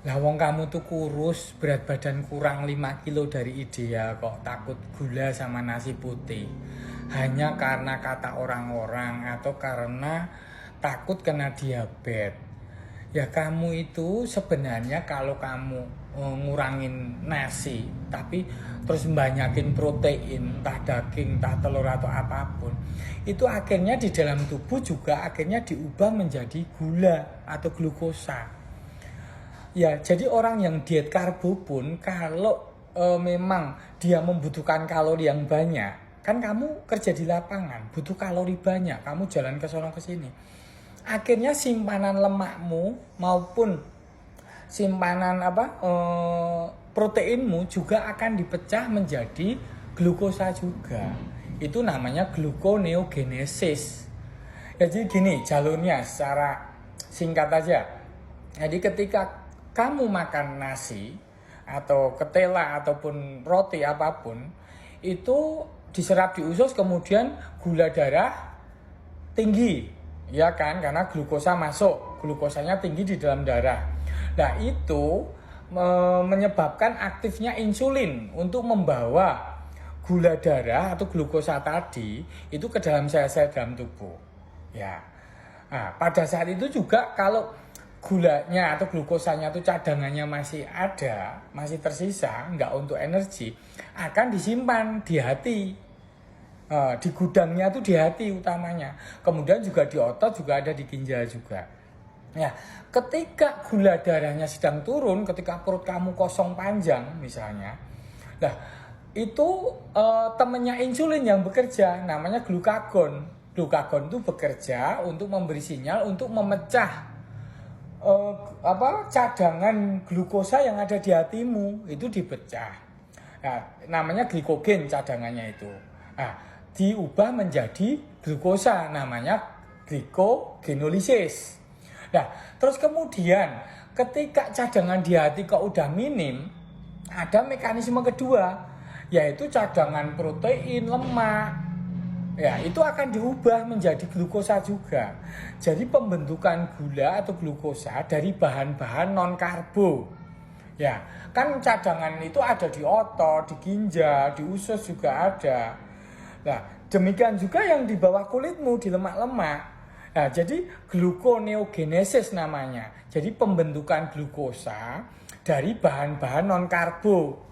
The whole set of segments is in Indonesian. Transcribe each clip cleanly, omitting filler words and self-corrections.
Lah wong kamu tuh kurus, berat badan kurang 5 kilo dari ideal kok takut gula sama nasi putih. Hanya karena kata orang-orang atau karena takut kena diabetes. Ya kamu itu sebenarnya kalau kamu ngurangin nasi tapi terus banyakin protein, entah daging, entah telur atau apapun, itu akhirnya di dalam tubuh juga akhirnya diubah menjadi gula atau glukosa. Ya, jadi orang yang diet karbo pun kalau memang dia membutuhkan kalori yang banyak, kan kamu kerja di lapangan, butuh kalori banyak, kamu jalan ke sono ke sini. Akhirnya simpanan lemakmu maupun simpanan proteinmu juga akan dipecah menjadi glukosa juga. Itu namanya gluconeogenesis. Ya, jadi gini jalurnya secara singkat aja. Jadi ketika kamu makan nasi atau ketela ataupun roti apapun, itu diserap di usus, kemudian gula darah tinggi, ya kan, karena glukosa masuk, glukosanya tinggi di dalam darah. Nah itu menyebabkan aktifnya insulin untuk membawa gula darah atau glukosa tadi itu ke dalam sel-sel dalam tubuh. Ya, nah, pada saat itu juga kalau gulanya atau glukosanya itu cadangannya masih ada, masih tersisa, nggak untuk energi, akan disimpan di hati. Di gudangnya itu di hati utamanya. Kemudian juga di otot, juga ada di ginjal juga. Ya, ketika gula darahnya sedang turun, ketika perut kamu kosong panjang misalnya, nah itu temennya insulin yang bekerja, namanya glukagon. Glukagon itu bekerja untuk memberi sinyal untuk memecah cadangan glukosa yang ada di hatimu, itu dipecah. Nah, namanya glikogen cadangannya itu. Nah, diubah menjadi glukosa, namanya glikogenolisis. Nah, terus kemudian ketika cadangan di hati kok udah minim, ada mekanisme kedua, yaitu cadangan protein, lemak. Ya, itu akan diubah menjadi glukosa juga. Jadi pembentukan gula atau glukosa dari bahan-bahan non karbo. Ya, kan cadangan itu ada di otot, di ginjal, di usus juga ada. Nah, demikian juga yang di bawah kulitmu, di lemak-lemak. Nah, jadi gluconeogenesis namanya. Jadi pembentukan glukosa dari bahan-bahan non karbo.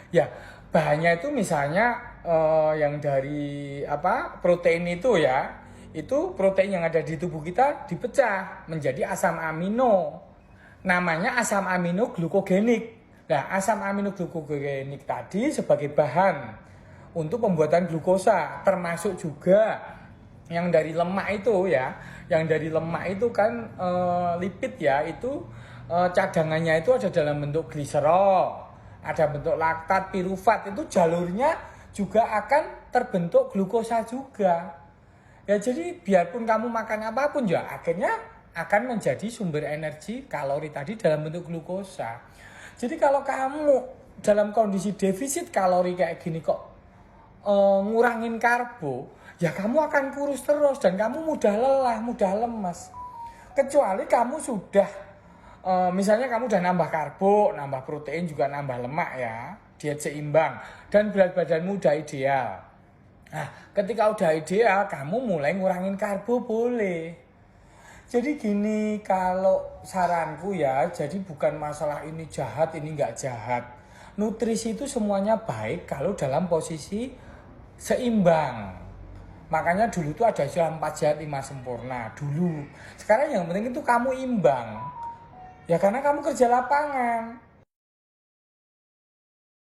Ya, bahannya itu misalnya yang dari protein itu ya. Itu protein yang ada di tubuh kita dipecah menjadi asam amino. Namanya asam amino glukogenik. Nah, asam amino glukogenik tadi sebagai bahan untuk pembuatan glukosa, termasuk juga yang dari lemak itu ya. Yang dari lemak itu kan lipid ya, itu cadangannya itu ada dalam bentuk gliserol, ada bentuk laktat, pirufat, itu jalurnya juga akan terbentuk glukosa juga. Ya, jadi biarpun kamu makan apapun ya akhirnya akan menjadi sumber energi kalori tadi dalam bentuk glukosa. Jadi kalau kamu dalam kondisi defisit kalori kayak gini kok ngurangin karbo, ya kamu akan kurus terus dan kamu mudah lelah, mudah lemas. Kecuali kamu sudah misalnya kamu udah nambah karbo, nambah protein, juga nambah lemak ya, diet seimbang, dan berat badanmu udah ideal. Nah, ketika udah ideal, kamu mulai ngurangin karbo boleh. Jadi gini, kalau saranku ya, jadi bukan masalah ini jahat, ini nggak jahat. Nutrisi itu semuanya baik kalau dalam posisi seimbang. Makanya dulu tuh ada istilah 4 sehat 5 sempurna dulu. Sekarang yang penting itu kamu imbang. Ya karena kamu kerja lapangan.